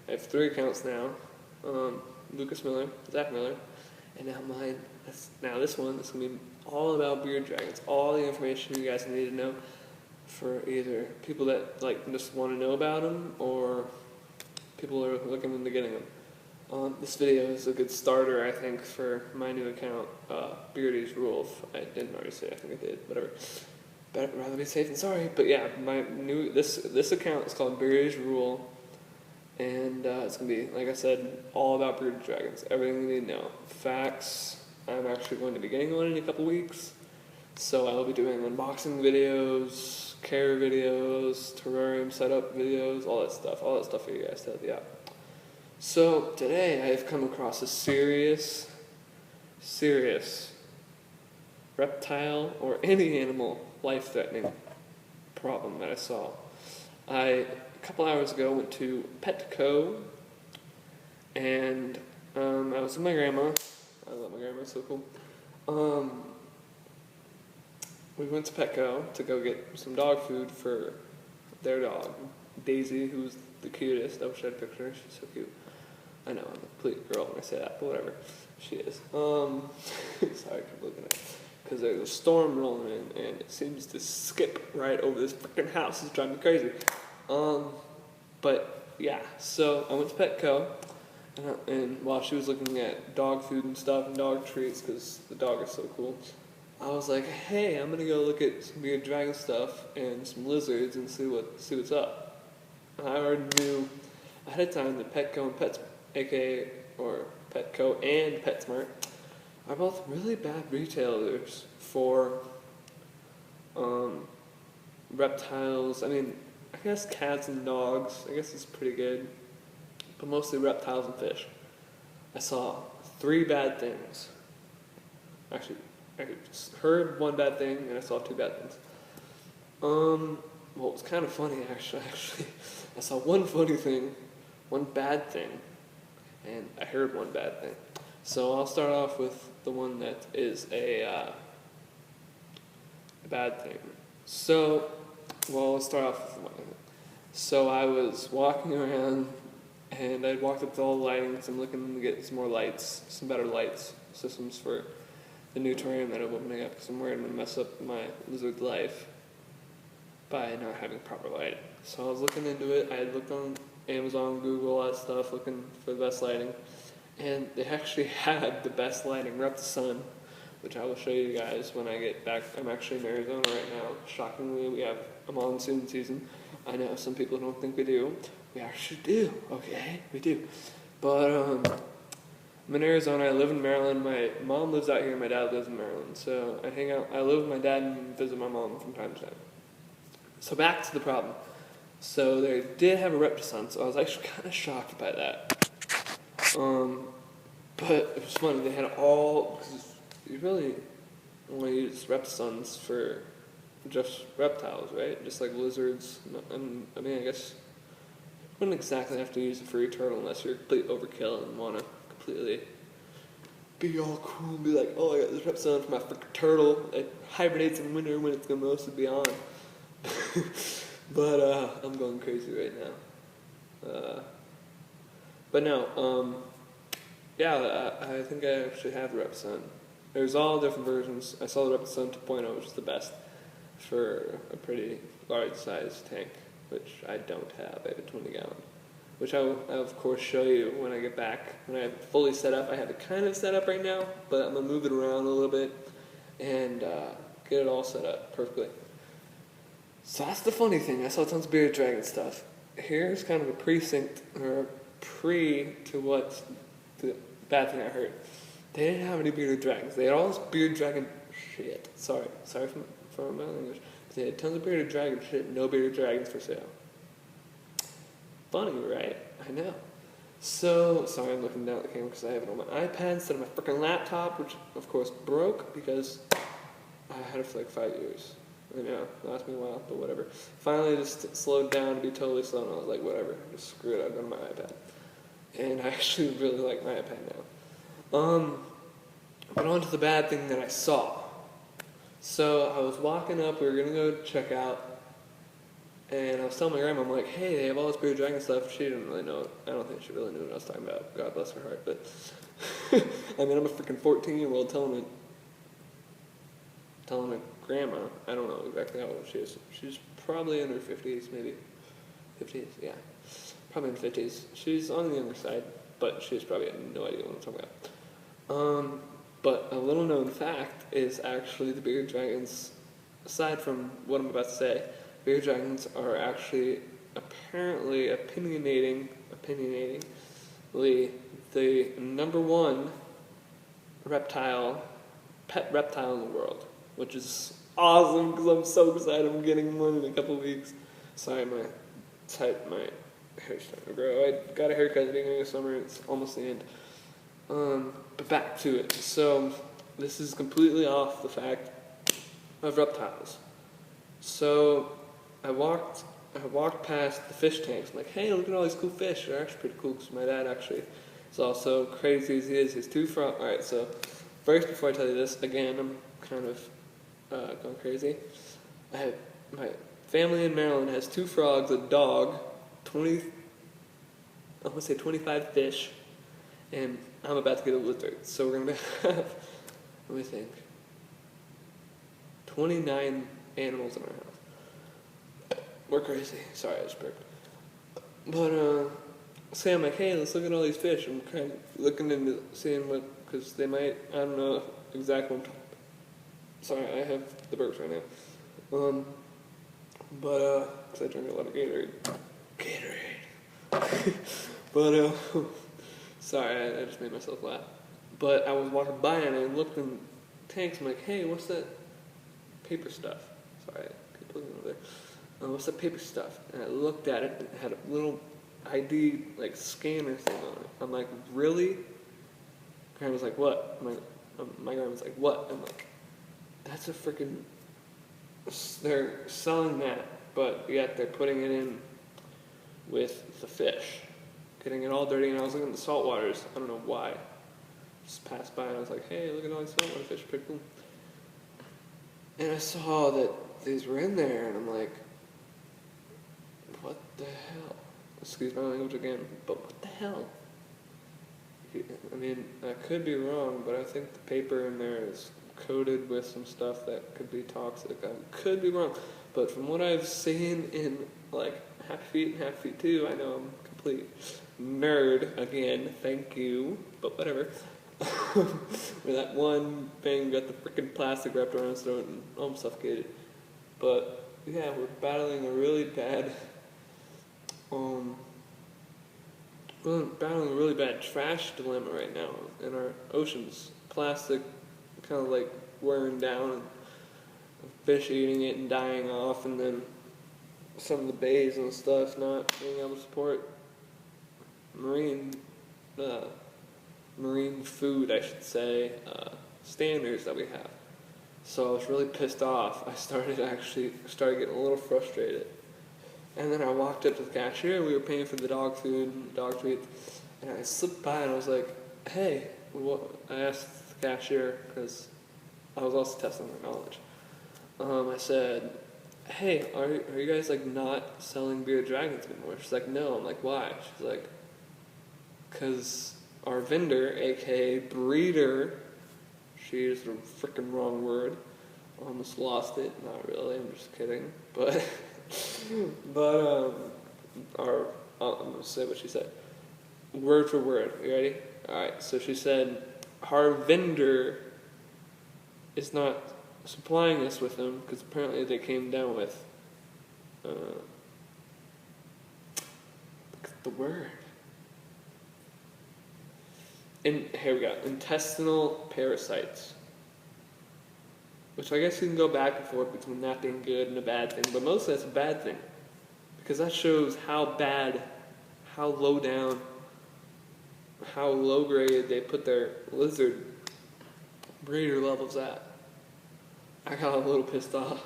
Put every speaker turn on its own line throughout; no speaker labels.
I have 3 accounts now. Lucas Miller, Zach Miller, and now mine. Now this one is going to be all about bearded dragons. All the information you guys need to know for either people that just want to know about them or people who are looking into getting them. This video is a good starter, I think, for my new account, Beardy's Rule. If I didn't already say, I think I did. Whatever. Better rather be safe than sorry. But yeah, this account is called Beardy's Rule, and it's gonna be, like I said, all about bearded dragons. Everything you need to know. Facts. I'm actually going to be getting one in a couple weeks, so I will be doing unboxing videos, care videos, terrarium setup videos, all that stuff for you guys to help you out. So today I have come across a serious reptile or any animal life-threatening problem that I saw. A couple hours ago went to Petco, and I was with my grandma. I love my grandma, it's so cool. We went to Petco to go get some dog food for their dog, Daisy, who's the cutest. I wish I had a picture of her. She's so cute. I know, I'm a complete girl when I say that, but whatever. She is. Sorry, I keep looking at it. Because there's a storm rolling in, and it seems to skip right over this freaking house. It's driving me crazy. But, yeah, so I went to Petco, and while she was looking at dog food and stuff and dog treats, because the dog is so cool, I was like, hey, I'm going to go look at some bearded dragon stuff and some lizards and see what's up. And I already knew ahead of time that Petco and Petco and Petsmart are both really bad retailers for reptiles. I mean, I guess cats and dogs, I guess it's pretty good, but mostly reptiles and fish. I saw 3 bad things. Actually, I heard 1 bad thing, and I saw 2 bad things. Well, it was kind of funny, actually. I saw 1 funny thing, 1 bad thing, and I heard 1 bad thing. So I'll start off with the one that is a bad thing. So, let's start off with the one. So I was walking around, and I'd walked up to all the lighting, because I'm looking to get some more lights, some better lights systems for the new terrarium that I'm opening up, because I'm worried I'm going to mess up my lizard's life by not having proper lighting. So I was looking into it. I had looked on Amazon, Google, all that stuff, looking for the best lighting. And they actually had the best lighting. We're up to sun, which I will show you guys when I get back. I'm actually in Arizona right now. Shockingly, we have a monsoon season. I know some people don't think we do. We actually do, okay? We do. But I'm in Arizona. I live in Maryland. My mom lives out here. My dad lives in Maryland. So I hang out. I live with my dad and visit my mom from time to time. So back to the problem. So they did have a Reptiles, so I was actually kind of shocked by that. But it was funny, they had because you really only use Reptiles for just reptiles, right? Just like lizards, and I mean, I guess you wouldn't exactly have to use it for your turtle unless you're complete overkill and want to completely be all cool and be like, oh, I got this Reptile for my freaking turtle. It hibernates in winter when it's going to mostly be on. But I'm going crazy right now. But no, yeah, I think I actually have the Reptile. There's all different versions. I saw the Reptile 2.0, which is the best for a pretty large size tank, which I don't have. I have a 20 gallon, which I'll of course show you when I get back. When I have it fully set up, I have it kind of set up right now, but I'm going to move it around a little bit and get it all set up perfectly. So that's the funny thing. I saw tons of bearded dragon stuff. Here's kind of a precinct, or a pre to what the bad thing I heard. They didn't have any bearded dragons. They had all this bearded dragon shit. Sorry for my language. They had tons of bearded dragon shit, no bearded dragons for sale. Funny, right? I know. So, sorry, I'm looking down at the camera because I have it on my iPad instead of my freaking laptop, which of course broke because I had it for like 5 years. I know, it lasted me a while, but whatever. Finally, just slowed down to be totally slow, and I was like, whatever, just screw it, I'll go to my iPad. And I actually really like my iPad now. But on to the bad thing that I saw. So I was walking up, we were going to go check out And I was telling my grandma, I'm like, hey, they have all this bearded dragon stuff. She didn't really know. I don't think she really knew what I was talking about. God bless her heart. But I mean, I'm a freaking 14-year-old telling my grandma. I don't know exactly how old she is. She's probably in her 50s, maybe 50s. Yeah, probably in her 50s. She's on the younger side, but she's probably had no idea what I'm talking about. But a little known fact is actually the bearded dragons. Aside from what I'm about to say, bearded dragons are actually apparently opinionatingly the #1 pet reptile in the world, which is awesome because I'm so excited. I'm getting one in a couple weeks. Sorry, my hair's starting to grow. I got a haircut at the beginning of summer. It's almost the end. But back to it. So this is completely off the fact of reptiles. So I walked past the fish tanks. I'm like, hey, look at all these cool fish. They're actually pretty cool because my dad actually is also crazy as he is. He's 2 frogs. Alright, so first, before I tell you this, again, I'm kind of going crazy. My family in Maryland has 2 frogs, a dog, 25 fish, and I'm about to get a lizard. So we're going to have, let me think, 29 animals in our house. We're crazy. Sorry, I just burped. But, say I'm like, hey, let's look at all these fish. I'm kind of looking into seeing what, because they might, I don't know exactly what I'm talking about. Sorry, I have the burps right now. Because I drink a lot of Gatorade. But, sorry, I just made myself laugh. But I was walking by and I looked in tanks. I'm like, hey, what's that paper stuff? Sorry, I keep looking over there. What's that paper stuff? And I looked at it and it had a little ID, like, scanner thing on it. I'm like, really? Grandma's like, what? My grandma's like, what? I'm like, that's a freaking, they're selling that, but yet they're putting it in with the fish, getting it all dirty. And I was looking at the salt waters. I don't know why. Just passed by and I was like, hey, look at all these saltwater fish, pretty cool. And I saw that these were in there, and I'm like, what the hell? Excuse my language again, but what the hell? I mean, I could be wrong, but I think the paper in there is coated with some stuff that could be toxic. I could be wrong, but from what I've seen in, like, Happy Feet and Happy Feet 2, I know I'm a complete nerd again, thank you, but whatever. Where that one thing got the freaking plastic wrapped around his throat and almost suffocated. But yeah, we're battling a really bad trash dilemma right now in our oceans. Plastic kind of like wearing down and fish eating it and dying off, and then some of the bays and stuff not being able to support marine food, I should say, standards that we have. So I was really pissed off. I started getting a little frustrated. And then I walked up to the cashier. We were paying for the dog food and the dog treats. And I slipped by and I was like, hey, I asked the cashier, because I was also testing my knowledge. I said, hey, are you guys, like, not selling bearded dragons anymore? She's like, no. I'm like, why? She's like, because our vendor, aka breeder, she used the freaking wrong word, almost lost it, not really, I'm just kidding, but I'm gonna say what she said, word for word, you ready? Alright, so she said, our vendor is not supplying us with them, because apparently they came down with, look at the word. Here we go, intestinal parasites. Which I guess you can go back and forth between that being good and a bad thing, but mostly that's a bad thing. Because that shows how bad, how low down, how low grade they put their lizard breeder levels at. I got a little pissed off.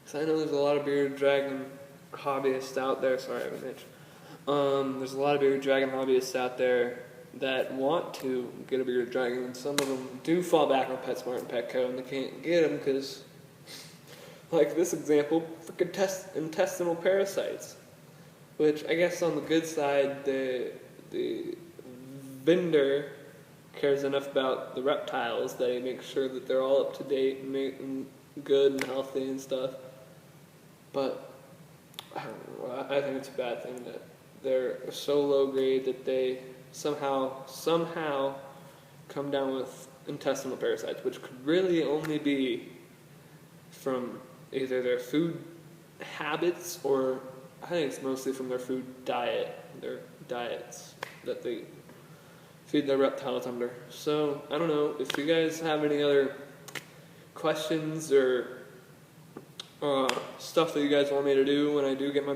Because I know there's a lot of bearded dragon hobbyists out there, sorry I have an itch. There's a lot of bearded dragon hobbyists out there that want to get a bearded dragon, and some of them do fall back on Petsmart and Petco, and they can't get them because like this example, freaking intestinal parasites. Which I guess on the good side, the vendor cares enough about the reptiles that he makes sure that they're all up to date and good and healthy and stuff. But I don't know, I think it's a bad thing that they're so low grade that they somehow come down with intestinal parasites, which could really only be from either their food habits or I think it's mostly from their their diets that they feed their reptiles under. So, I don't know, if you guys have any other questions or stuff that you guys want me to do when I do get my